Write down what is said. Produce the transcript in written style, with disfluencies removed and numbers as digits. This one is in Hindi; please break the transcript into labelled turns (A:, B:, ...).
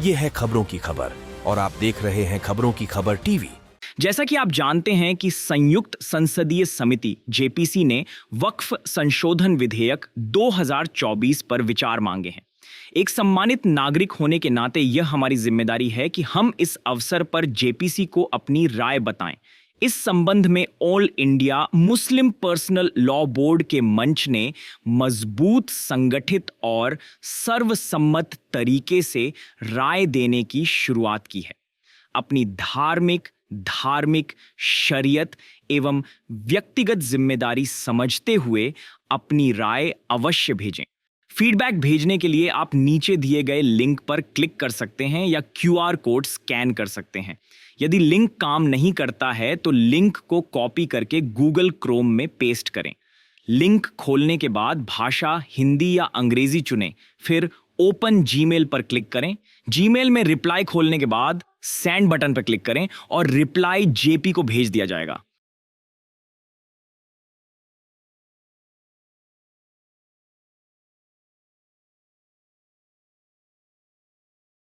A: ये है खबरों की खबर और आप देख रहे हैं खबरों की खबर टीवी।
B: जैसा कि आप जानते हैं कि संयुक्त संसदीय समिति जेपीसी ने वक्फ संशोधन विधेयक 2024 पर विचार मांगे हैं। एक सम्मानित नागरिक होने के नाते यह हमारी जिम्मेदारी है कि हम इस अवसर पर जेपीसी को अपनी राय बताएं। इस संबंध में all India Muslim personal law board के मंच ने मजबूत, संगठित और सर्वसम्मत तरीके से राय देने की शुरुआत की है। अपनी धार्मिक, शरीयत एवं व्यक्तिगत जिम्मेदारी समझते हुए अपनी राय अवश्य भेजें। फीडबैक भेजने के लिए आप नीचे दिए गए लिंक पर क्लिक कर सकते हैं या क्यूआर कोड स्कैन कर सकते हैं। यदि लिंक काम नहीं करता है तो लिंक को कॉपी करके गूगल क्रोम में पेस्ट करें। लिंक खोलने के बाद भाषा हिंदी या अंग्रेजी चुनें, फिर ओपन जीमेल पर क्लिक करें। जीमेल में रिप्लाई खोलने के बाद सेंड बटन पर क्लिक करें और रिप्लाई जेपी को भेज दिया जाएगा।